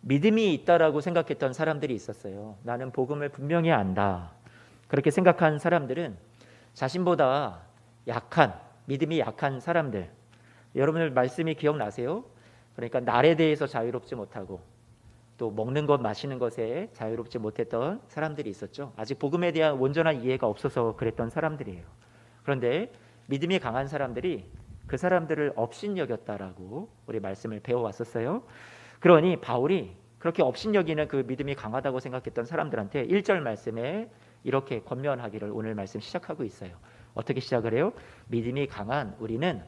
믿음이 있다라고 생각했던 사람들이 있었어요. 나는 복음을 분명히 안다. 그렇게 생각한 사람들은 자신보다 약한, 믿음이 약한 사람들, 여러분들 말씀이 기억나세요? 그러니까 날에 대해서 자유롭지 못하고 또 먹는 것, 마시는 것에 자유롭지 못했던 사람들이 있었죠. 아직 복음에 대한 온전한 이해가 없어서 그랬던 사람들이에요. 그런데 믿음이 강한 사람들이 그 사람들을 업신여겼다라고 우리 말씀을 배워왔었어요. 그러니 바울이 그렇게 업신여기는 그 믿음이 강하다고 생각했던 사람들한테 1절 말씀에 이렇게 권면하기를 오늘 말씀 시작하고 있어요. 어떻게 시작을 해요? 믿음이 강한 우리는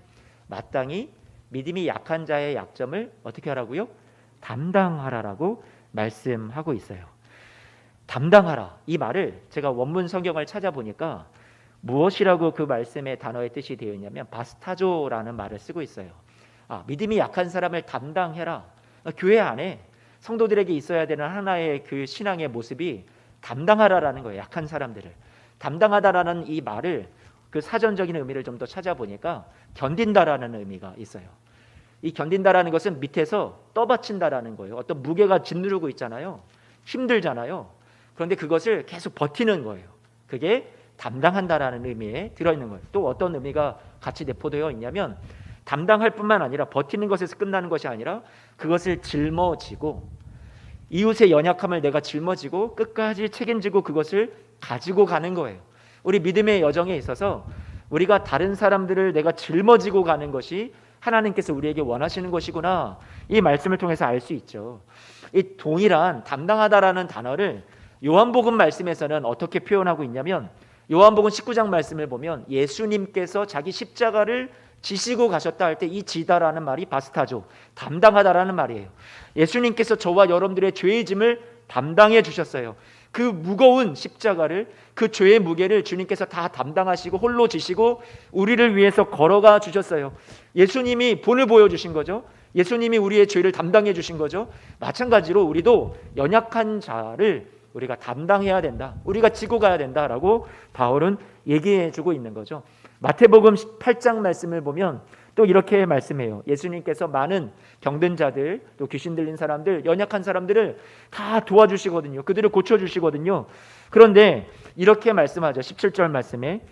마땅히 믿음이 약한 자의 약점을 어떻게 하라고요? 담당하라라고 말씀하고 있어요. 담당하라, 이 말을 제가 원문 성경을 찾아보니까 무엇이라고 그 말씀의 단어의 뜻이 되어 있냐면 바스타조라는 말을 쓰고 있어요. 믿음이 약한 사람을 담당해라. 교회 안에 성도들에게 있어야 되는 하나의 그 신앙의 모습이 담당하라라는 거예요. 약한 사람들을 담당하다라는 이 말을 그 사전적인 의미를 좀 더 찾아보니까 견딘다라는 의미가 있어요. 이 견딘다라는 것은 밑에서 떠받친다라는 거예요. 어떤 무게가 짓누르고 있잖아요. 힘들잖아요. 그런데 그것을 계속 버티는 거예요. 그게 담당한다라는 의미에 들어있는 거예요. 또 어떤 의미가 같이 내포되어 있냐면 담당할 뿐만 아니라 버티는 것에서 끝나는 것이 아니라 그것을 짊어지고 이웃의 연약함을 내가 짊어지고 끝까지 책임지고 그것을 가지고 가는 거예요. 우리 믿음의 여정에 있어서 우리가 다른 사람들을 내가 짊어지고 가는 것이 하나님께서 우리에게 원하시는 것이구나, 이 말씀을 통해서 알 수 있죠. 이 동일한 담당하다라는 단어를 요한복음 말씀에서는 어떻게 표현하고 있냐면 요한복음 19장 말씀을 보면 예수님께서 자기 십자가를 지시고 가셨다 할 때 이 지다라는 말이 바스타조, 담당하다라는 말이에요. 예수님께서 저와 여러분들의 죄의 짐을 담당해 주셨어요. 그 무거운 십자가를, 그 죄의 무게를 주님께서 다 담당하시고 홀로 지시고 우리를 위해서 걸어가 주셨어요. 예수님이 본을 보여주신 거죠. 예수님이 우리의 죄를 담당해 주신 거죠. 마찬가지로 우리도 연약한 자를 우리가 담당해야 된다, 우리가 지고 가야 된다라고 바울은 얘기해 주고 있는 거죠. 마태복음 8장 말씀을 보면 또 이렇게 말씀해요. 예수님께서 많은 병든 자들, 또 귀신 들린 사람들, 연약한 사람들을 다 도와주시거든요. 그들을 고쳐주시거든요. 그런데 이렇게 말씀하죠. 17절 말씀에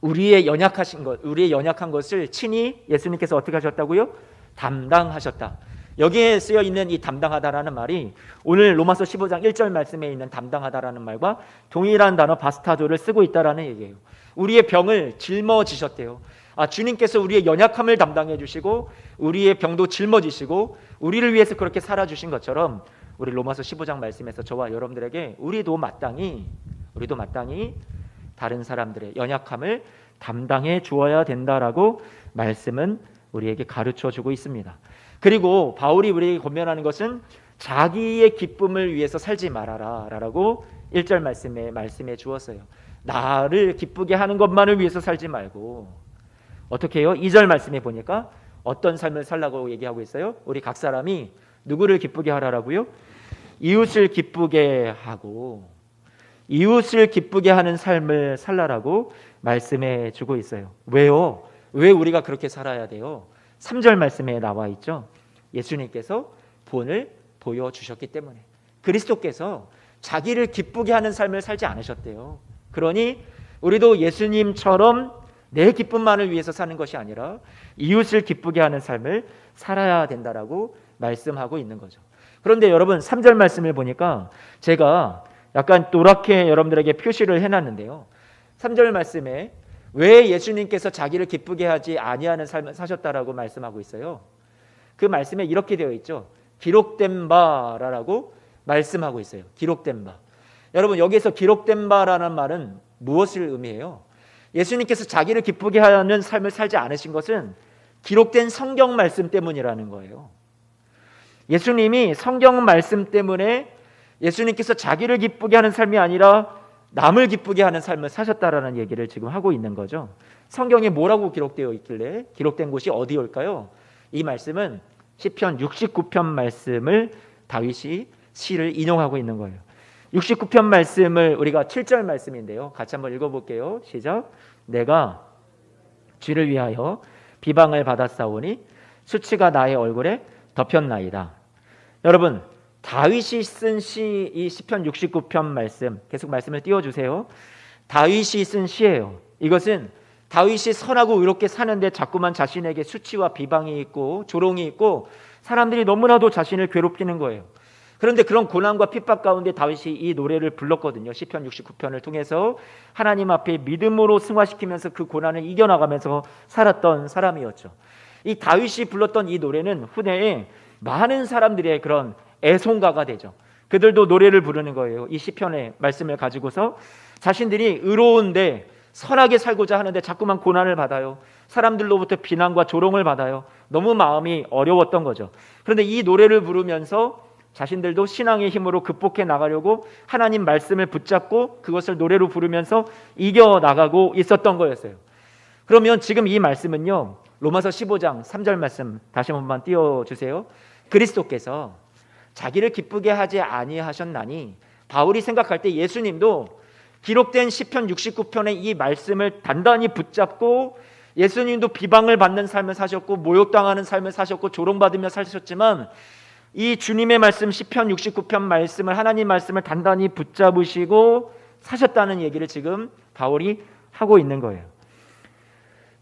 우리의 연약한 것을 친히 예수님께서 어떻게 하셨다고요? 담당하셨다. 여기에 쓰여 있는 이 담당하다라는 말이 오늘 로마서 15장 1절 말씀에 있는 담당하다라는 말과 동일한 단어 바스타조를 쓰고 있다라는 얘기예요. 우리의 병을 짊어지셨대요. 주님께서 우리의 연약함을 담당해 주시고 우리의 병도 짊어지시고 우리를 위해서 그렇게 살아주신 것처럼 우리 로마서 15장 말씀에서 저와 여러분들에게 우리도 마땅히 다른 사람들의 연약함을 담당해 주어야 된다라고 말씀은 우리에게 가르쳐 주고 있습니다. 그리고 바울이 우리에게 권면하는 것은 자기의 기쁨을 위해서 살지 말아라 라고 1절 말씀해 주었어요. 나를 기쁘게 하는 것만을 위해서 살지 말고 어떻게 해요? 2절 말씀에 보니까 어떤 삶을 살라고 얘기하고 있어요? 우리 각 사람이 누구를 기쁘게 하라라고요? 이웃을 기쁘게 하고 이웃을 기쁘게 하는 삶을 살라라고 말씀해 주고 있어요. 왜요? 왜 우리가 그렇게 살아야 돼요? 3절 말씀에 나와 있죠. 예수님께서 본을 보여주셨기 때문에. 그리스도께서 자기를 기쁘게 하는 삶을 살지 않으셨대요. 그러니 우리도 예수님처럼 내 기쁨만을 위해서 사는 것이 아니라 이웃을 기쁘게 하는 삶을 살아야 된다라고 말씀하고 있는 거죠. 그런데 여러분 3절 말씀을 보니까 제가 약간 노랗게 여러분들에게 표시를 해놨는데요. 3절 말씀에 왜 예수님께서 자기를 기쁘게 하지 아니하는 삶을 사셨다라고 말씀하고 있어요. 그 말씀에 이렇게 되어 있죠. 기록된 바라고 말씀하고 있어요. 기록된 바. 여러분 여기에서 기록된 바라는 말은 무엇을 의미해요? 예수님께서 자기를 기쁘게 하는 삶을 살지 않으신 것은 기록된 성경 말씀 때문이라는 거예요. 예수님이 성경 말씀 때문에 예수님께서 자기를 기쁘게 하는 삶이 아니라 남을 기쁘게 하는 삶을 사셨다라는 얘기를 지금 하고 있는 거죠. 성경에 뭐라고 기록되어 있길래 기록된 곳이 어디일까요? 이 말씀은 시편 69편 말씀을 다윗이 시를 인용하고 있는 거예요. 69편 말씀을 우리가 7절 말씀인데요. 같이 한번 읽어볼게요. 시작. 내가 쥐를 위하여 비방을 받았사오니 수치가 나의 얼굴에 덮였나이다. 여러분 다윗이 쓴 시, 이 시편 69편 말씀, 계속 말씀을 띄워주세요. 다윗이 쓴 시예요. 이것은 다윗이 선하고 의롭게 사는데 자꾸만 자신에게 수치와 비방이 있고 조롱이 있고 사람들이 너무나도 자신을 괴롭히는 거예요. 그런데 그런 고난과 핍박 가운데 다윗이 이 노래를 불렀거든요. 시편 69편을 통해서 하나님 앞에 믿음으로 승화시키면서 그 고난을 이겨나가면서 살았던 사람이었죠. 이 다윗이 불렀던 이 노래는 후대에 많은 사람들의 그런 애송가가 되죠. 그들도 노래를 부르는 거예요. 이 시편의 말씀을 가지고서 자신들이 의로운데 선하게 살고자 하는데 자꾸만 고난을 받아요. 사람들로부터 비난과 조롱을 받아요. 너무 마음이 어려웠던 거죠. 그런데 이 노래를 부르면서 자신들도 신앙의 힘으로 극복해 나가려고 하나님 말씀을 붙잡고 그것을 노래로 부르면서 이겨나가고 있었던 거였어요. 그러면 지금 이 말씀은요, 로마서 15장 3절 말씀 다시 한 번만 띄워주세요. 그리스도께서 자기를 기쁘게 하지 아니하셨나니, 바울이 생각할 때 예수님도 기록된 시편 69편의 이 말씀을 단단히 붙잡고 예수님도 비방을 받는 삶을 사셨고 모욕당하는 삶을 사셨고 조롱받으며 사셨지만 이 주님의 말씀 시편 69편 말씀을, 하나님 말씀을 단단히 붙잡으시고 사셨다는 얘기를 지금 바울이 하고 있는 거예요.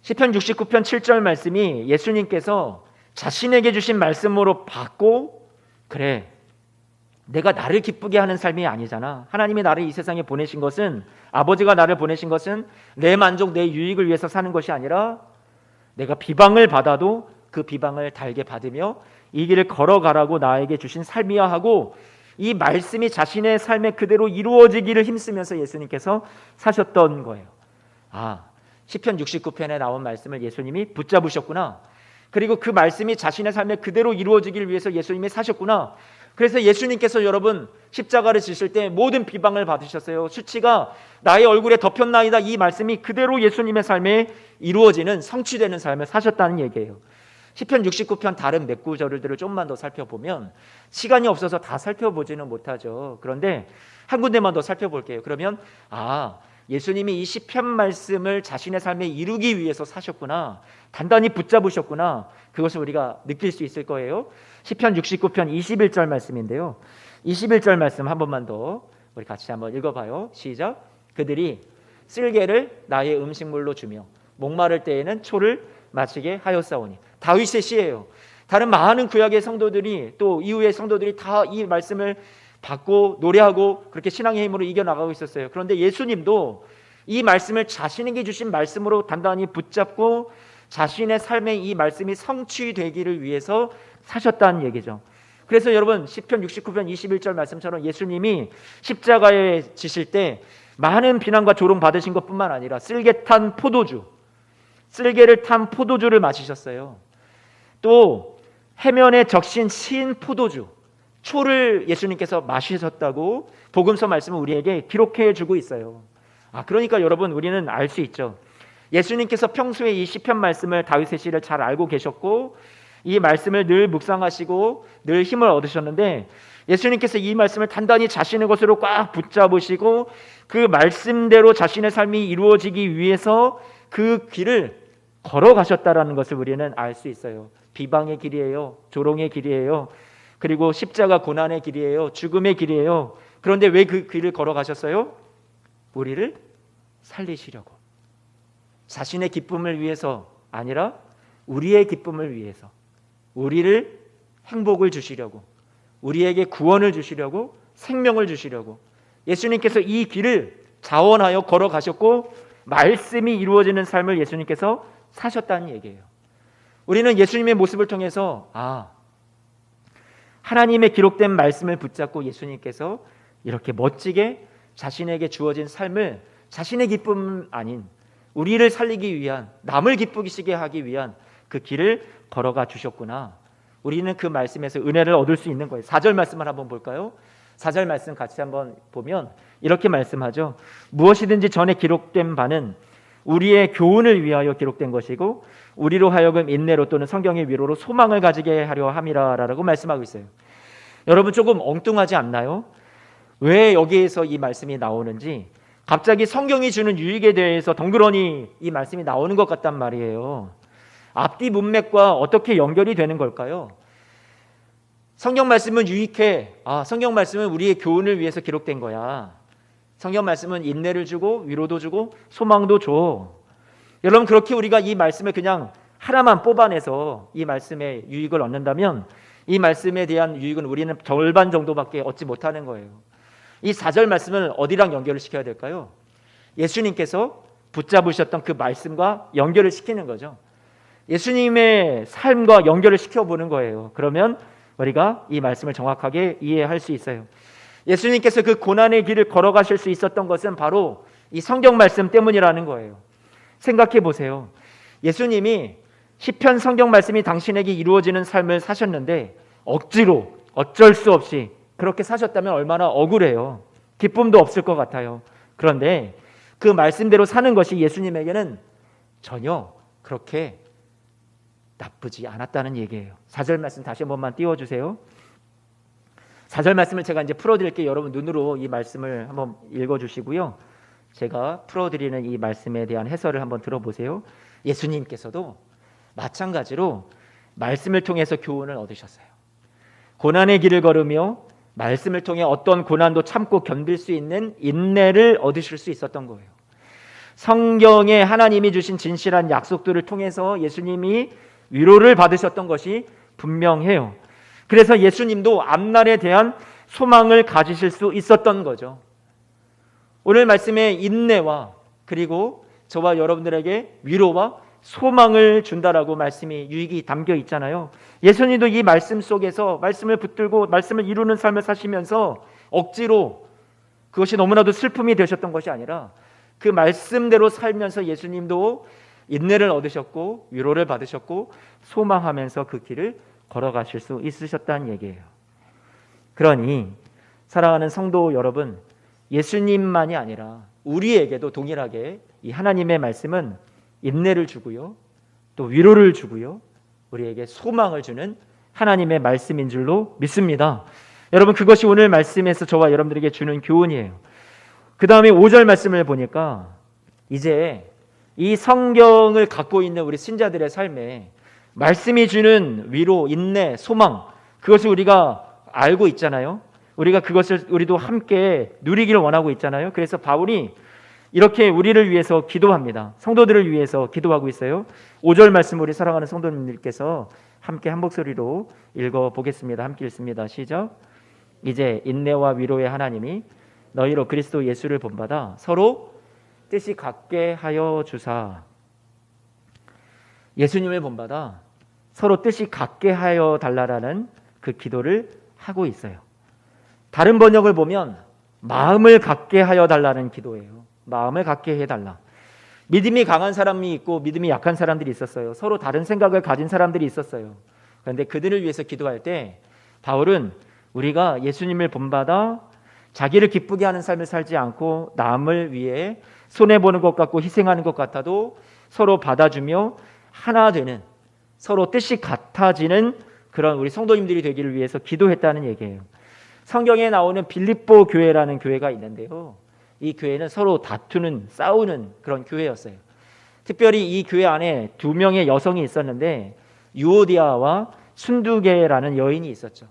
시편 69편 7절 말씀이 예수님께서 자신에게 주신 말씀으로 받고, 그래, 내가 나를 기쁘게 하는 삶이 아니잖아. 하나님이 나를 이 세상에 보내신 것은, 아버지가 나를 보내신 것은 내 만족, 내 유익을 위해서 사는 것이 아니라 내가 비방을 받아도 그 비방을 달게 받으며 이 길을 걸어가라고 나에게 주신 삶이야 하고, 이 말씀이 자신의 삶에 그대로 이루어지기를 힘쓰면서 예수님께서 사셨던 거예요. 아, 시편 69편에 나온 말씀을 예수님이 붙잡으셨구나. 그리고 그 말씀이 자신의 삶에 그대로 이루어지기를 위해서 예수님이 사셨구나. 그래서 예수님께서 여러분 십자가를 지실 때 모든 비방을 받으셨어요. 수치가 나의 얼굴에 덮였나이다. 이 말씀이 그대로 예수님의 삶에 이루어지는, 성취되는 삶을 사셨다는 얘기예요. 시편 69편 다른 몇 구절들을 좀만 더 살펴보면, 시간이 없어서 다 살펴보지는 못하죠. 그런데 한 군데만 더 살펴볼게요. 그러면 예수님이 이 시편 말씀을 자신의 삶에 이루기 위해서 사셨구나, 단단히 붙잡으셨구나, 그것을 우리가 느낄 수 있을 거예요. 시편 69편 21절 말씀인데요, 21절 말씀 한 번만 더 우리 같이 한번 읽어봐요. 시작. 그들이 쓸개를 나의 음식물로 주며 목마를 때에는 초를 마시게 하였사오니. 다윗의 시예요. 다른 많은 구약의 성도들이, 또 이후의 성도들이 다 이 말씀을 받고 노래하고 그렇게 신앙의 힘으로 이겨나가고 있었어요. 그런데 예수님도 이 말씀을 자신에게 주신 말씀으로 단단히 붙잡고 자신의 삶에 이 말씀이 성취되기를 위해서 사셨다는 얘기죠. 그래서 여러분 시편 69편 21절 말씀처럼 예수님이 십자가에 지실 때 많은 비난과 조롱 받으신 것뿐만 아니라 쓸개를 탄 포도주를 마시셨어요. 또 해면에 적신 신 포도주, 초를 예수님께서 마시셨다고 복음서 말씀은 우리에게 기록해 주고 있어요. 그러니까 여러분 우리는 알 수 있죠. 예수님께서 평소에 이 시편 말씀을, 다윗의 시를 잘 알고 계셨고 이 말씀을 늘 묵상하시고 늘 힘을 얻으셨는데, 예수님께서 이 말씀을 단단히 자신의 것으로 꽉 붙잡으시고 그 말씀대로 자신의 삶이 이루어지기 위해서 그 길을 걸어가셨다라는 것을 우리는 알 수 있어요. 비방의 길이에요. 조롱의 길이에요. 그리고 십자가 고난의 길이에요. 죽음의 길이에요. 그런데 왜 그 길을 걸어가셨어요? 우리를 살리시려고. 자신의 기쁨을 위해서 아니라 우리의 기쁨을 위해서, 우리를 행복을 주시려고, 우리에게 구원을 주시려고, 생명을 주시려고 예수님께서 이 길을 자원하여 걸어가셨고 말씀이 이루어지는 삶을 예수님께서 사셨다는 얘기예요. 우리는 예수님의 모습을 통해서 하나님의 기록된 말씀을 붙잡고 예수님께서 이렇게 멋지게 자신에게 주어진 삶을 자신의 기쁨 아닌 우리를 살리기 위한, 남을 기쁘시게 하기 위한 그 길을 걸어가 주셨구나. 우리는 그 말씀에서 은혜를 얻을 수 있는 거예요. 4절 말씀을 한번 볼까요? 4절 말씀 같이 한번 보면 이렇게 말씀하죠. 무엇이든지 전에 기록된 바는 우리의 교훈을 위하여 기록된 것이고 우리로 하여금 인내로 또는 성경의 위로로 소망을 가지게 하려 함이라라고 말씀하고 있어요. 여러분 조금 엉뚱하지 않나요? 왜 여기에서 이 말씀이 나오는지, 갑자기 성경이 주는 유익에 대해서 덩그러니 이 말씀이 나오는 것 같단 말이에요. 앞뒤 문맥과 어떻게 연결이 되는 걸까요? 성경 말씀은 유익해. 성경 말씀은 우리의 교훈을 위해서 기록된 거야. 성경 말씀은 인내를 주고 위로도 주고 소망도 줘. 여러분, 그렇게 우리가 이 말씀을 그냥 하나만 뽑아내서 이 말씀의 유익을 얻는다면 이 말씀에 대한 유익은 우리는 절반 정도밖에 얻지 못하는 거예요. 이 4절 말씀을 어디랑 연결을 시켜야 될까요? 예수님께서 붙잡으셨던 그 말씀과 연결을 시키는 거죠. 예수님의 삶과 연결을 시켜보는 거예요. 그러면 우리가 이 말씀을 정확하게 이해할 수 있어요. 예수님께서 그 고난의 길을 걸어가실 수 있었던 것은 바로 이 성경 말씀 때문이라는 거예요. 생각해 보세요. 예수님이 시편 성경 말씀이 당신에게 이루어지는 삶을 사셨는데 억지로 어쩔 수 없이 그렇게 사셨다면 얼마나 억울해요. 기쁨도 없을 것 같아요. 그런데 그 말씀대로 사는 것이 예수님에게는 전혀 그렇게 나쁘지 않았다는 얘기예요. 4절 말씀 다시 한 번만 띄워주세요. 4절 말씀을 제가 이제 풀어드릴게요. 여러분 눈으로 이 말씀을 한번 읽어주시고요. 제가 풀어드리는 이 말씀에 대한 해설을 한번 들어보세요. 예수님께서도 마찬가지로 말씀을 통해서 교훈을 얻으셨어요. 고난의 길을 걸으며 말씀을 통해 어떤 고난도 참고 견딜 수 있는 인내를 얻으실 수 있었던 거예요. 성경에 하나님이 주신 진실한 약속들을 통해서 예수님이 위로를 받으셨던 것이 분명해요. 그래서 예수님도 앞날에 대한 소망을 가지실 수 있었던 거죠. 오늘 말씀에 인내와 그리고 저와 여러분들에게 위로와 소망을 준다라고 말씀이 유익이 담겨 있잖아요. 예수님도 이 말씀 속에서 말씀을 붙들고 말씀을 이루는 삶을 사시면서 억지로 그것이 너무나도 슬픔이 되셨던 것이 아니라 그 말씀대로 살면서 예수님도 인내를 얻으셨고 위로를 받으셨고 소망하면서 그 길을 걸어가실 수 있으셨다는 얘기예요. 그러니 사랑하는 성도 여러분, 예수님만이 아니라 우리에게도 동일하게 이 하나님의 말씀은 인내를 주고요, 또 위로를 주고요, 우리에게 소망을 주는 하나님의 말씀인 줄로 믿습니다. 여러분, 그것이 오늘 말씀에서 저와 여러분들에게 주는 교훈이에요. 그 다음에 5절 말씀을 보니까 이제 이 성경을 갖고 있는 우리 신자들의 삶에 말씀이 주는 위로, 인내, 소망, 그것을 우리가 알고 있잖아요. 우리가 그것을 우리도 함께 누리기를 원하고 있잖아요. 그래서 바울이 이렇게 우리를 위해서 기도합니다. 성도들을 위해서 기도하고 있어요. 5절 말씀 우리 사랑하는 성도님들께서 함께 한 목소리로 읽어보겠습니다. 함께 읽습니다. 시작. 이제 인내와 위로의 하나님이 너희로 그리스도 예수를 본받아 서로 뜻이 같게 하여 주사. 예수님을 본받아 서로 뜻이 같게 하여 달라라는 그 기도를 하고 있어요. 다른 번역을 보면 마음을 같게 하여 달라는 기도예요. 마음을 같게 해달라. 믿음이 강한 사람이 있고 믿음이 약한 사람들이 있었어요. 서로 다른 생각을 가진 사람들이 있었어요. 그런데 그들을 위해서 기도할 때 바울은 우리가 예수님을 본받아 자기를 기쁘게 하는 삶을 살지 않고 남을 위해 손해보는 것 같고 희생하는 것 같아도 서로 받아주며 하나 되는, 서로 뜻이 같아지는 그런 우리 성도님들이 되기를 위해서 기도했다는 얘기예요. 성경에 나오는 빌립보 교회라는 교회가 있는데요, 이 교회는 서로 다투는, 싸우는 그런 교회였어요. 특별히 이 교회 안에 2명의 여성이 있었는데 유오디아와 순두계라는 여인이 있었죠.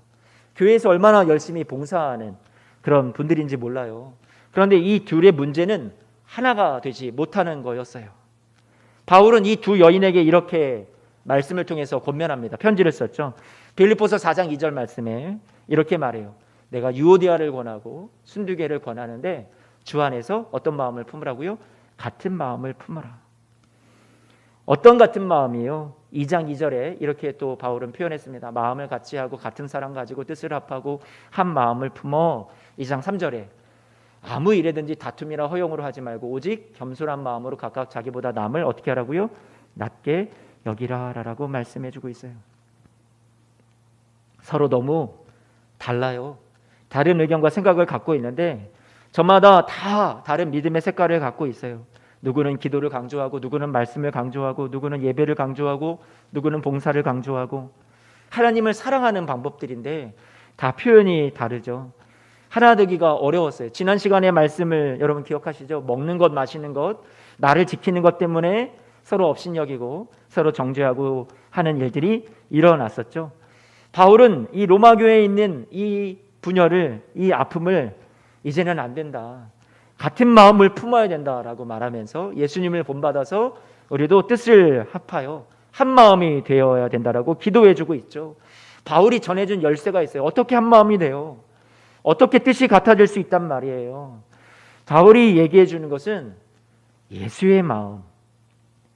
교회에서 얼마나 열심히 봉사하는 그런 분들인지 몰라요. 그런데 이 둘의 문제는 하나가 되지 못하는 거였어요. 바울은 이 두 여인에게 이렇게 말씀을 통해서 권면합니다. 편지를 썼죠. 빌립보서 4장 2절 말씀에 이렇게 말해요. 내가 유오디아를 권하고 순두계를 권하는데 주 안에서 어떤 마음을 품으라고요? 같은 마음을 품어라. 어떤 같은 마음이요? 2장 2절에 이렇게 또 바울은 표현했습니다. 마음을 같이 하고 같은 사랑 가지고 뜻을 합하고 한 마음을 품어. 2장 3절에 아무 일에든지 다툼이나 허용으로 하지 말고 오직 겸손한 마음으로 각각 자기보다 남을 어떻게 하라고요? 낮게 여기라라고 말씀해주고 있어요. 서로 너무 달라요. 다른 의견과 생각을 갖고 있는데 저마다 다 다른 믿음의 색깔을 갖고 있어요. 누구는 기도를 강조하고 누구는 말씀을 강조하고 누구는 예배를 강조하고 누구는 봉사를 강조하고 하나님을 사랑하는 방법들인데 다 표현이 다르죠. 하나 되기가 어려웠어요. 지난 시간의 말씀을 여러분 기억하시죠? 먹는 것, 마시는 것, 나를 지키는 것 때문에 서로 업신여기고 서로 정죄하고 하는 일들이 일어났었죠. 바울은 이 로마 교회에 있는 이 분열을, 이 아픔을 이제는 안 된다, 같은 마음을 품어야 된다라고 말하면서 예수님을 본받아서 우리도 뜻을 합하여 한 마음이 되어야 된다라고 기도해주고 있죠. 바울이 전해준 열쇠가 있어요. 어떻게 한 마음이 돼요? 어떻게 뜻이 같아질 수 있단 말이에요. 바울이 얘기해 주는 것은 예수의 마음,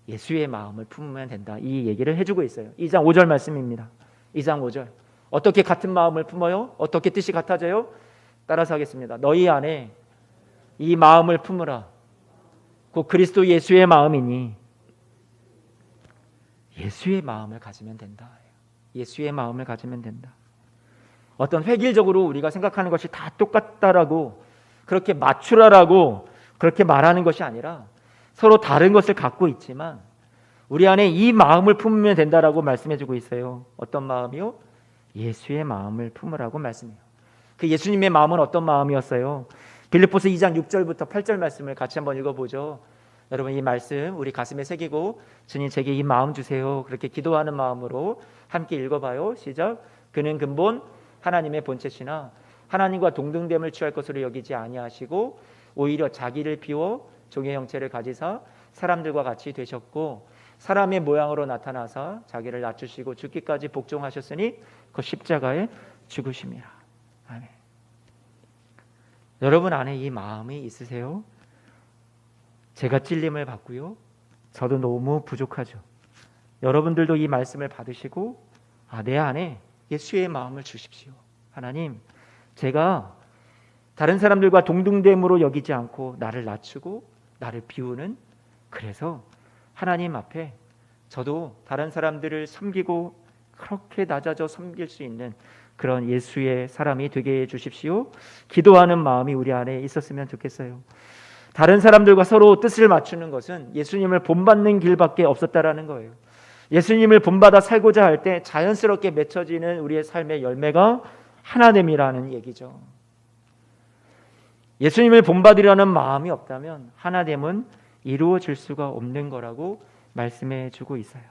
예수의 마음을 품으면 된다, 이 얘기를 해주고 있어요. 2장 5절 말씀입니다. 2장 5절. 어떻게 같은 마음을 품어요? 어떻게 뜻이 같아져요? 따라서 하겠습니다. 너희 안에 이 마음을 품으라. 곧 그리스도 예수의 마음이니. 예수의 마음을 가지면 된다. 예수의 마음을 가지면 된다. 어떤 획일적으로 우리가 생각하는 것이 다 똑같다라고, 그렇게 맞추라라고 그렇게 말하는 것이 아니라 서로 다른 것을 갖고 있지만 우리 안에 이 마음을 품으면 된다라고 말씀해주고 있어요. 어떤 마음이요? 예수의 마음을 품으라고 말씀해요. 그 예수님의 마음은 어떤 마음이었어요? 빌립보서 2장 6절부터 8절 말씀을 같이 한번 읽어보죠. 여러분, 이 말씀 우리 가슴에 새기고 주님 제게 이 마음 주세요, 그렇게 기도하는 마음으로 함께 읽어봐요. 시작. 그는 근본 하나님의 본체시나 하나님과 동등됨을 취할 것으로 여기지 아니하시고 오히려 자기를 비워 종의 형체를 가지사 사람들과 같이 되셨고 사람의 모양으로 나타나사 자기를 낮추시고 죽기까지 복종하셨으니 그 십자가에 죽으심이라. 아멘. 여러분 안에 이 마음이 있으세요? 제가 찔림을 받고요, 저도 너무 부족하죠. 여러분들도 이 말씀을 받으시고 내 안에 예수의 마음을 주십시오. 하나님, 제가 다른 사람들과 동등됨으로 여기지 않고 나를 낮추고 나를 비우는, 그래서 하나님 앞에 저도 다른 사람들을 섬기고 그렇게 낮아져 섬길 수 있는 그런 예수의 사람이 되게 해주십시오. 기도하는 마음이 우리 안에 있었으면 좋겠어요. 다른 사람들과 서로 뜻을 맞추는 것은 예수님을 본받는 길밖에 없었다라는 거예요. 예수님을 본받아 살고자 할 때 자연스럽게 맺혀지는 우리의 삶의 열매가 하나됨이라는 얘기죠. 예수님을 본받으려는 마음이 없다면 하나됨은 이루어질 수가 없는 거라고 말씀해 주고 있어요.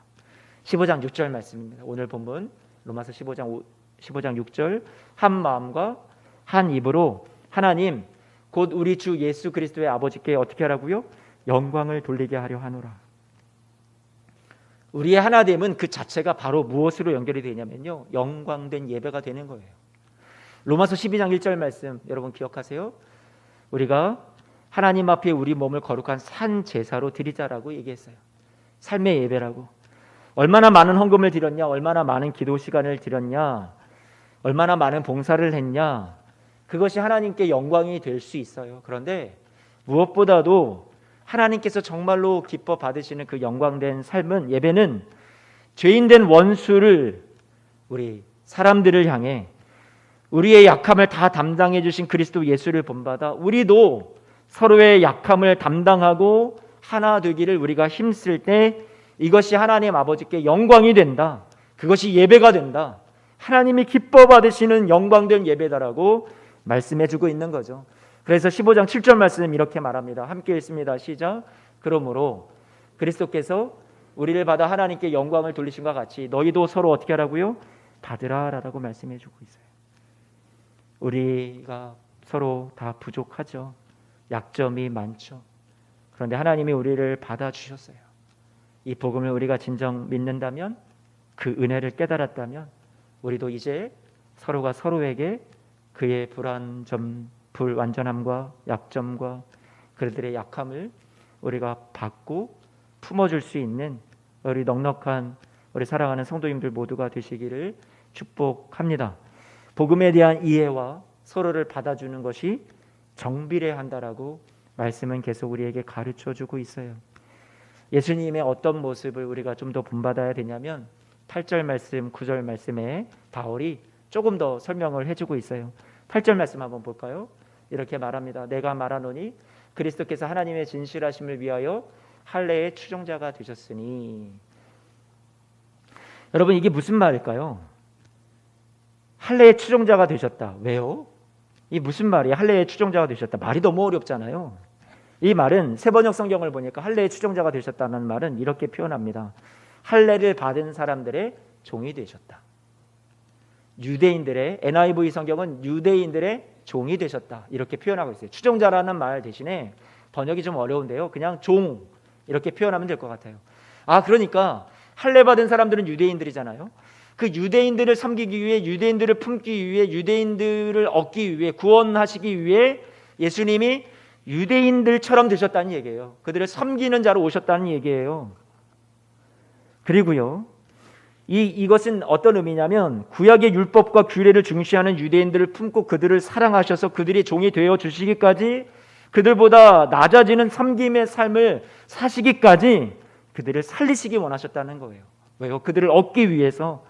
15장 6절 말씀입니다. 오늘 본문 로마서 15장 6절. 한 마음과 한 입으로 하나님 곧 우리 주 예수 그리스도의 아버지께 어떻게 하라고요? 영광을 돌리게 하려 하노라. 우리의 하나됨은 그 자체가 바로 무엇으로 연결이 되냐면요, 영광된 예배가 되는 거예요. 로마서 12장 1절 말씀 여러분 기억하세요? 우리가 하나님 앞에 우리 몸을 거룩한 산 제사로 드리자라고 얘기했어요. 삶의 예배라고. 얼마나 많은 헌금을 드렸냐, 얼마나 많은 기도 시간을 드렸냐, 얼마나 많은 봉사를 했냐, 그것이 하나님께 영광이 될 수 있어요. 그런데 무엇보다도 하나님께서 정말로 기뻐 받으시는 그 영광된 삶은, 예배는 죄인된 원수를, 우리 사람들을 향해 우리의 약함을 다 담당해 주신 그리스도 예수를 본받아 우리도 서로의 약함을 담당하고 하나 되기를 우리가 힘쓸 때 이것이 하나님 아버지께 영광이 된다. 그것이 예배가 된다. 하나님이 기뻐 받으시는 영광된 예배다라고 말씀해 주고 있는 거죠. 그래서 15장 7절 말씀 이렇게 말합니다. 함께 읽습니다. 시작. 그러므로 그리스도께서 우리를 받아 하나님께 영광을 돌리신과 같이 너희도 서로 어떻게 하라고요? 받으라라고 말씀해 주고 있어요. 우리가 서로 다 부족하죠. 약점이 많죠. 그런데 하나님이 우리를 받아주셨어요. 이 복음을 우리가 진정 믿는다면, 그 은혜를 깨달았다면 우리도 이제 서로가 서로에게 그의 불완전함과 약점과 그들의 약함을 우리가 받고 품어줄 수 있는 우리 넉넉한 우리 사랑하는 성도님들 모두가 되시기를 축복합니다. 복음에 대한 이해와 서로를 받아주는 것이 정비례한다라고 말씀은 계속 우리에게 가르쳐주고 있어요. 예수님의 어떤 모습을 우리가 좀 더 본받아야 되냐면 8절 말씀, 9절 말씀에 바울이 조금 더 설명을 해주고 있어요. 8절 말씀 한번 볼까요? 이렇게 말합니다. 내가 말하노니 그리스도께서 하나님의 진실하심을 위하여 할례의 추종자가 되셨으니. 여러분, 이게 무슨 말일까요? 할례의 추종자가 되셨다. 왜요? 이 무슨 말이에요? 할례의 추종자가 되셨다. 말이 너무 어렵잖아요. 이 말은 세번역 성경을 보니까 할례의 추종자가 되셨다는 말은 이렇게 표현합니다. 할례를 받은 사람들의 종이 되셨다. 유대인들의, NIV 성경은 유대인들의 종이 되셨다 이렇게 표현하고 있어요. 추종자라는 말 대신에 번역이 좀 어려운데요, 그냥 종 이렇게 표현하면 될 것 같아요. 그러니까 할례 받은 사람들은 유대인들이잖아요. 그 유대인들을 섬기기 위해, 유대인들을 품기 위해, 유대인들을 얻기 위해, 구원하시기 위해 예수님이 유대인들처럼 되셨다는 얘기예요. 그들을 섬기는 자로 오셨다는 얘기예요. 그리고요, 이것은 어떤 의미냐면 구약의 율법과 규례를 중시하는 유대인들을 품고 그들을 사랑하셔서 그들이 종이 되어 주시기까지, 그들보다 낮아지는 섬김의 삶을 사시기까지 그들을 살리시기 원하셨다는 거예요. 왜요? 그들을 얻기 위해서.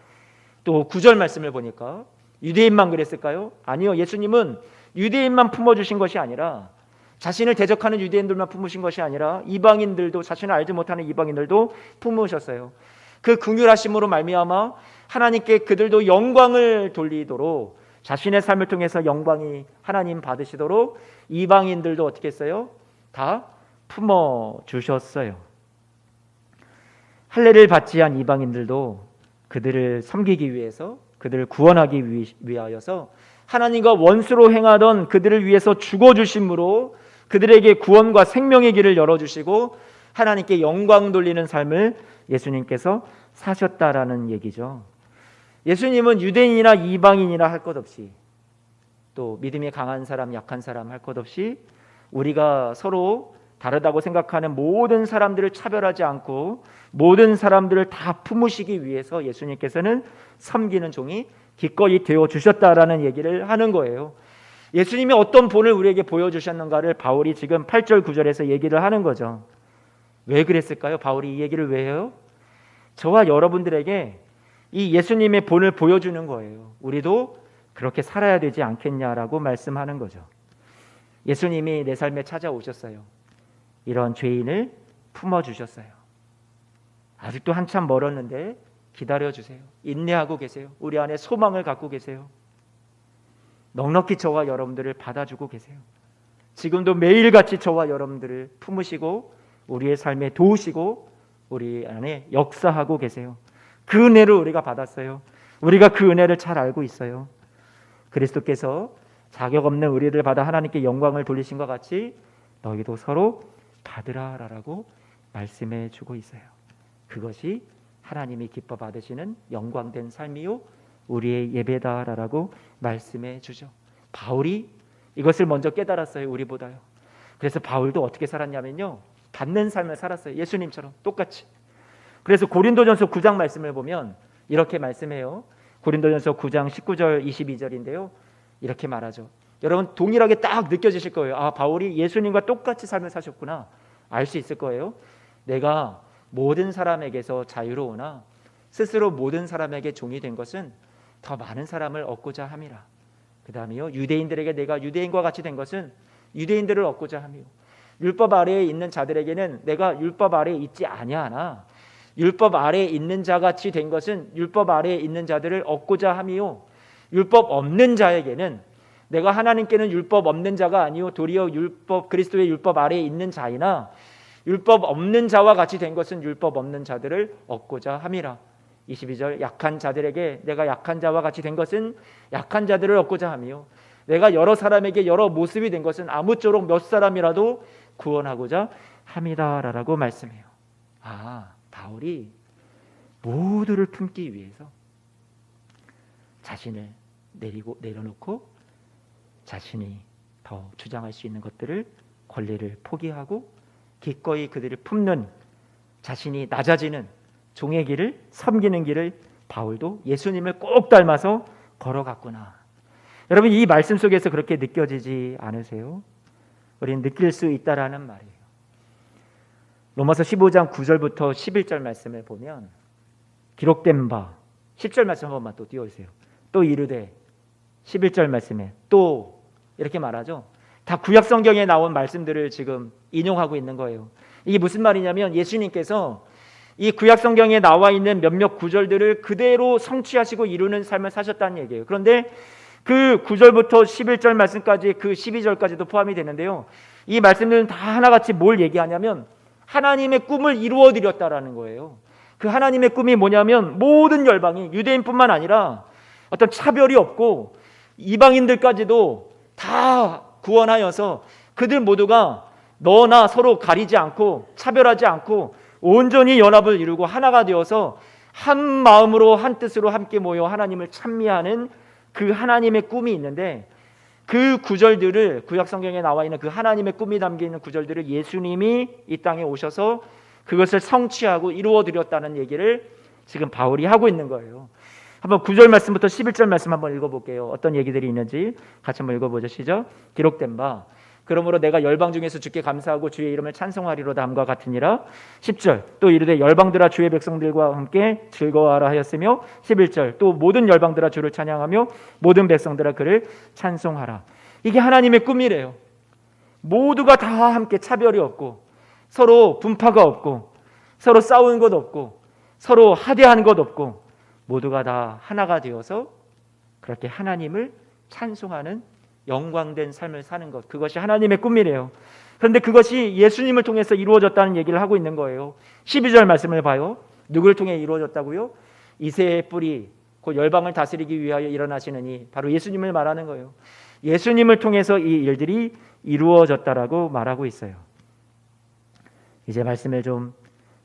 또 9절 말씀을 보니까 유대인만 그랬을까요? 아니요. 예수님은 유대인만 품어주신 것이 아니라, 자신을 대적하는 유대인들만 품으신 것이 아니라 이방인들도, 자신을 알지 못하는 이방인들도 품으셨어요. 그 긍휼하심으로 말미암아 하나님께 그들도 영광을 돌리도록, 자신의 삶을 통해서 영광이 하나님 받으시도록 이방인들도 어떻게 했어요? 다 품어주셨어요. 할례를 받지 않은 이방인들도 그들을 섬기기 위해서, 그들을 구원하기 위하여서 하나님과 원수로 행하던 그들을 위해서 죽어주심으로 그들에게 구원과 생명의 길을 열어주시고 하나님께 영광 돌리는 삶을 예수님께서 사셨다라는 얘기죠. 예수님은 유대인이나 이방인이나 할 것 없이, 또 믿음이 강한 사람, 약한 사람 할 것 없이 우리가 서로 다르다고 생각하는 모든 사람들을 차별하지 않고 모든 사람들을 다 품으시기 위해서 예수님께서는 섬기는 종이 기꺼이 되어 주셨다라는 얘기를 하는 거예요. 예수님이 어떤 본을 우리에게 보여주셨는가를 바울이 지금 8절 9절에서 얘기를 하는 거죠. 왜 그랬을까요? 바울이 이 얘기를 왜 해요? 저와 여러분들에게 이 예수님의 본을 보여주는 거예요. 우리도 그렇게 살아야 되지 않겠냐라고 말씀하는 거죠. 예수님이 내 삶에 찾아오셨어요. 이런 죄인을 품어주셨어요. 아직도 한참 멀었는데 기다려주세요. 인내하고 계세요. 우리 안에 소망을 갖고 계세요. 넉넉히 저와 여러분들을 받아주고 계세요. 지금도 매일같이 저와 여러분들을 품으시고 우리의 삶에 도우시고 우리 안에 역사하고 계세요. 그 은혜를 우리가 받았어요. 우리가 그 은혜를 잘 알고 있어요. 그리스도께서 자격 없는 우리를 받아 하나님께 영광을 돌리신 것 같이 너희도 서로 받으라라고 말씀해 주고 있어요. 그것이 하나님이 기뻐 받으시는 영광된 삶이요 우리의 예배다라고 말씀해 주죠. 바울이 이것을 먼저 깨달았어요. 우리보다요. 그래서 바울도 어떻게 살았냐면요, 받는 삶을 살았어요. 예수님처럼 똑같이. 그래서 고린도전서 9장 말씀을 보면 이렇게 말씀해요. 고린도전서 9장 19절 22절인데요. 이렇게 말하죠. 여러분 동일하게 딱 느껴지실 거예요. 바울이 예수님과 똑같이 삶을 사셨구나. 알 수 있을 거예요. 내가 모든 사람에게서 자유로우나 스스로 모든 사람에게 종이 된 것은 더 많은 사람을 얻고자 함이라. 그 다음에요, 유대인들에게 내가 유대인과 같이 된 것은 유대인들을 얻고자 함이요, 율법 아래에 있는 자들에게는 내가 율법 아래에 있지 아니하나 율법 아래에 있는 자같이 된 것은 율법 아래에 있는 자들을 얻고자 함이요, 율법 없는 자에게는 내가 하나님께는 율법 없는 자가 아니요 도리어 그리스도의 율법 아래에 있는 자이나 율법 없는 자와 같이 된 것은 율법 없는 자들을 얻고자 함이라. 22절, 약한 자들에게 내가 약한 자와 같이 된 것은 약한 자들을 얻고자 함이요 내가 여러 사람에게 여러 모습이 된 것은 아무쪼록 몇 사람이라도 구원하고자 함이다라고 말씀해요. 바울이 모두를 품기 위해서 자신을 내려놓고 자신이 더 주장할 수 있는 것들을, 권리를 포기하고 기꺼이 그들을 품는, 자신이 낮아지는 종의 길을, 섬기는 길을 바울도 예수님을 꼭 닮아서 걸어갔구나. 여러분 이 말씀 속에서 그렇게 느껴지지 않으세요? 우리는 느낄 수 있다라는 말이에요. 로마서 15장 9절부터 11절 말씀을 보면 기록된 바, 10절 말씀 한 번만 또 띄워주세요. 또 이르되, 11절 말씀에 또 이렇게 말하죠. 다 구약 성경에 나온 말씀들을 지금 인용하고 있는 거예요. 이게 무슨 말이냐면 예수님께서 이 구약 성경에 나와 있는 몇몇 구절들을 그대로 성취하시고 이루는 삶을 사셨다는 얘기예요. 그런데 그 9절부터 11절 말씀까지, 그 12절까지도 포함이 되는데요. 이 말씀들은 다 하나같이 뭘 얘기하냐면 하나님의 꿈을 이루어 드렸다라는 거예요. 그 하나님의 꿈이 뭐냐면 모든 열방이, 유대인뿐만 아니라 어떤 차별이 없고 이방인들까지도 다 구원하여서 그들 모두가 너나 서로 가리지 않고 차별하지 않고 온전히 연합을 이루고 하나가 되어서 한 마음으로 한 뜻으로 함께 모여 하나님을 찬미하는 그 하나님의 꿈이 있는데, 그 구절들을, 구약 성경에 나와 있는 그 하나님의 꿈이 담겨 있는 구절들을 예수님이 이 땅에 오셔서 그것을 성취하고 이루어 드렸다는 얘기를 지금 바울이 하고 있는 거예요. 한번 9절 말씀부터 11절 말씀 한번 읽어볼게요. 어떤 얘기들이 있는지 같이 한번 읽어보죠. 시작. 기록된 바 그러므로 내가 열방 중에서 주께 감사하고 주의 이름을 찬송하리로다 함과 같으니라. 10절 또 이르되 열방들아 주의 백성들과 함께 즐거워하라 하였으며, 11절 또 모든 열방들아 주를 찬양하며 모든 백성들아 그를 찬송하라. 이게 하나님의 꿈이래요. 모두가 다 함께 차별이 없고 서로 분파가 없고 서로 싸우는 것 없고 서로 하대하는 것 없고 모두가 다 하나가 되어서 그렇게 하나님을 찬송하는 영광된 삶을 사는 것, 그것이 하나님의 꿈이래요. 그런데 그것이 예수님을 통해서 이루어졌다는 얘기를 하고 있는 거예요. 12절 말씀을 봐요. 누구를 통해 이루어졌다고요? 이새의 뿌리 곧 열방을 다스리기 위하여 일어나시느니, 바로 예수님을 말하는 거예요. 예수님을 통해서 이 일들이 이루어졌다라고 말하고 있어요. 이제 말씀을 좀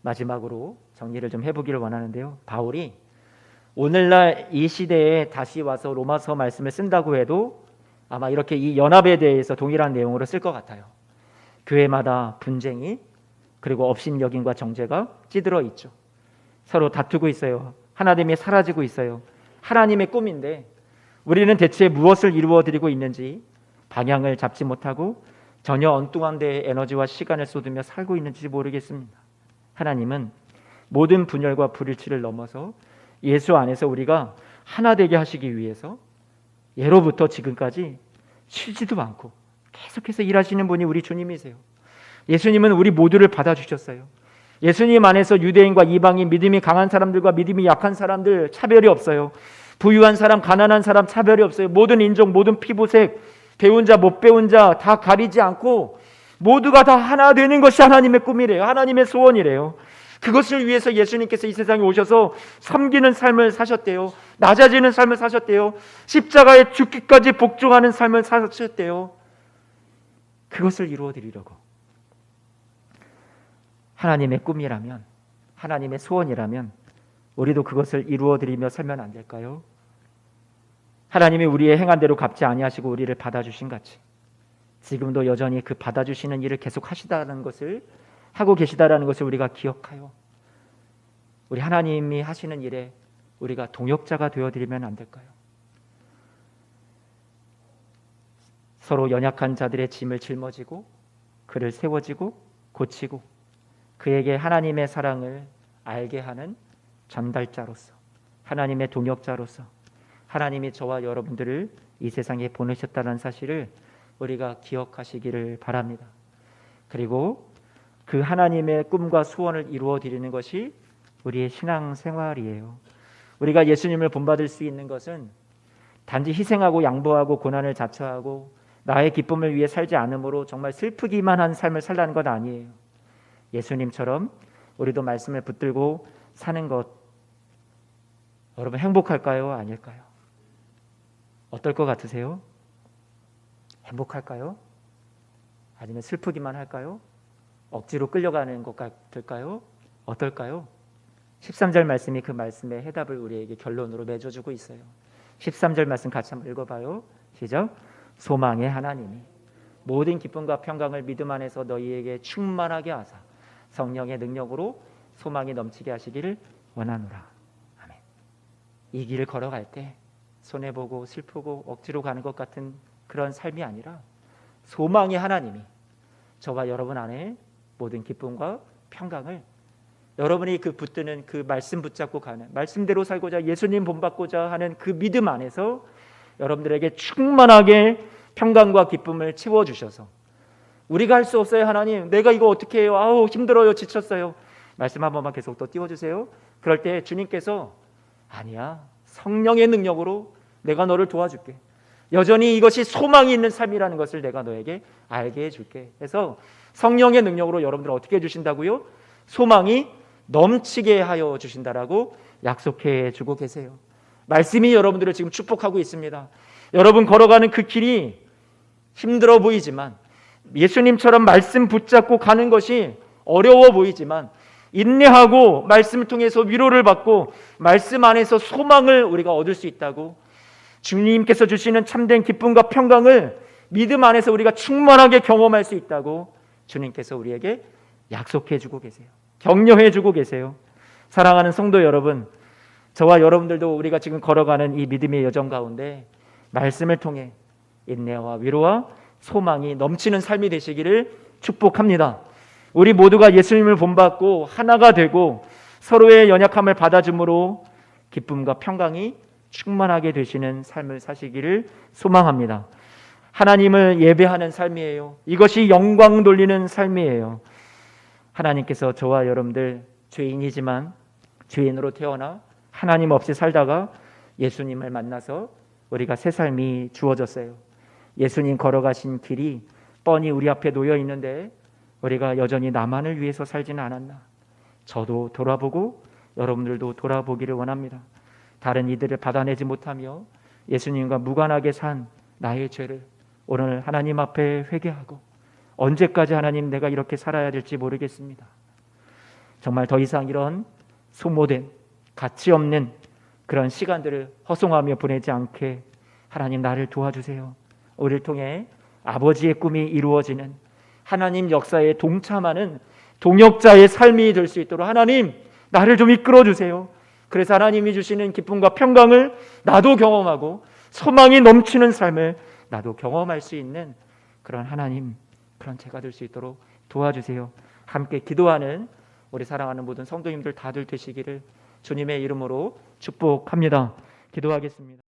마지막으로 정리를 좀 해보기를 원하는데요. 바울이 오늘날 이 시대에 다시 와서 로마서 말씀을 쓴다고 해도 아마 이렇게 이 연합에 대해서 동일한 내용으로 쓸 것 같아요. 교회마다 분쟁이, 그리고 업신여김과 정죄가 찌들어 있죠. 서로 다투고 있어요. 하나님이 사라지고 있어요. 하나님의 꿈인데 우리는 대체 무엇을 이루어 드리고 있는지 방향을 잡지 못하고 전혀 엉뚱한 데에 에너지와 시간을 쏟으며 살고 있는지 모르겠습니다. 하나님은 모든 분열과 불일치를 넘어서 예수 안에서 우리가 하나 되게 하시기 위해서 예로부터 지금까지 쉬지도 않고 계속해서 일하시는 분이 우리 주님이세요. 예수님은 우리 모두를 받아주셨어요. 예수님 안에서 유대인과 이방인, 믿음이 강한 사람들과 믿음이 약한 사람들 차별이 없어요. 부유한 사람, 가난한 사람 차별이 없어요. 모든 인종, 모든 피부색, 배운 자, 못 배운 자 다 가리지 않고 모두가 다 하나 되는 것이 하나님의 꿈이래요. 하나님의 소원이래요. 그것을 위해서 예수님께서 이 세상에 오셔서 섬기는 삶을 사셨대요. 낮아지는 삶을 사셨대요. 십자가에 죽기까지 복종하는 삶을 사셨대요. 그것을 이루어 드리려고. 하나님의 꿈이라면, 하나님의 소원이라면 우리도 그것을 이루어 드리며 살면 안 될까요? 하나님이 우리의 행한 대로 갚지 아니하시고 우리를 받아주신 같이 지금도 여전히 그 받아주시는 일을 계속 하시다는 것을, 하고 계시다라는 것을 우리가 기억하여 우리 하나님이 하시는 일에 우리가 동역자가 되어드리면 안 될까요? 서로 연약한 자들의 짐을 짊어지고 그를 세워지고 고치고 그에게 하나님의 사랑을 알게 하는 전달자로서, 하나님의 동역자로서 하나님이 저와 여러분들을 이 세상에 보내셨다는 사실을 우리가 기억하시기를 바랍니다. 그리고 그 하나님의 꿈과 소원을 이루어 드리는 것이 우리의 신앙생활이에요. 우리가 예수님을 본받을 수 있는 것은 단지 희생하고 양보하고 고난을 자처하고 나의 기쁨을 위해 살지 않으므로 정말 슬프기만 한 삶을 살라는 것 아니에요. 예수님처럼 우리도 말씀을 붙들고 사는 것, 여러분 행복할까요? 아닐까요? 어떨 것 같으세요? 행복할까요? 아니면 슬프기만 할까요? 억지로 끌려가는 것 같을까요? 어떨까요? 13절 말씀이 그 말씀의 해답을 우리에게 결론으로 맺어주고 있어요. 13절 말씀 같이 한번 읽어봐요. 시작. 소망의 하나님이 모든 기쁨과 평강을 믿음 안에서 너희에게 충만하게 하사 성령의 능력으로 소망이 넘치게 하시기를 원하노라. 아멘. 이 길을 걸어갈 때 손해보고 슬프고 억지로 가는 것 같은 그런 삶이 아니라 소망의 하나님이 저와 여러분 안에 모든 기쁨과 평강을, 여러분이 그 붙드는 그 말씀 붙잡고 가는, 말씀대로 살고자 예수님 본받고자 하는 그 믿음 안에서 여러분들에게 충만하게 평강과 기쁨을 채워주셔서, 우리가 할 수 없어요. 하나님 내가 이거 어떻게 해요? 아우 힘들어요. 지쳤어요. 말씀 한 번만 계속 또 띄워주세요. 그럴 때 주님께서 아니야, 성령의 능력으로 내가 너를 도와줄게. 여전히 이것이 소망이 있는 삶이라는 것을 내가 너에게 알게 해줄게. 해서 성령의 능력으로 여러분들 어떻게 해주신다고요? 소망이 넘치게 하여 주신다라고 약속해 주고 계세요. 말씀이 여러분들을 지금 축복하고 있습니다. 여러분 걸어가는 그 길이 힘들어 보이지만, 예수님처럼 말씀 붙잡고 가는 것이 어려워 보이지만, 인내하고 말씀을 통해서 위로를 받고 말씀 안에서 소망을 우리가 얻을 수 있다고, 주님께서 주시는 참된 기쁨과 평강을 믿음 안에서 우리가 충만하게 경험할 수 있다고 주님께서 우리에게 약속해 주고 계세요. 격려해 주고 계세요. 사랑하는 성도 여러분, 저와 여러분들도 우리가 지금 걸어가는 이 믿음의 여정 가운데 말씀을 통해 인내와 위로와 소망이 넘치는 삶이 되시기를 축복합니다. 우리 모두가 예수님을 본받고 하나가 되고 서로의 연약함을 받아줌으로 기쁨과 평강이 충만하게 되시는 삶을 사시기를 소망합니다. 하나님을 예배하는 삶이에요. 이것이 영광 돌리는 삶이에요. 하나님께서 저와 여러분들 죄인이지만 죄인으로 태어나 하나님 없이 살다가 예수님을 만나서 우리가 새 삶이 주어졌어요. 예수님 걸어가신 길이 뻔히 우리 앞에 놓여 있는데 우리가 여전히 나만을 위해서 살지는 않았나. 저도 돌아보고 여러분들도 돌아보기를 원합니다. 다른 이들을 받아내지 못하며 예수님과 무관하게 산 나의 죄를 오늘 하나님 앞에 회개하고, 언제까지 하나님 내가 이렇게 살아야 될지 모르겠습니다. 정말 더 이상 이런 소모된 가치 없는 그런 시간들을 허송하며 보내지 않게 하나님 나를 도와주세요. 우리를 통해 아버지의 꿈이 이루어지는, 하나님 역사에 동참하는 동역자의 삶이 될 수 있도록 하나님 나를 좀 이끌어 주세요. 그래서 하나님이 주시는 기쁨과 평강을 나도 경험하고 소망이 넘치는 삶을 나도 경험할 수 있는 그런 하나님, 그런 제가 될 수 있도록 도와주세요. 함께 기도하는 우리 사랑하는 모든 성도님들 다들 되시기를 주님의 이름으로 축복합니다. 기도하겠습니다.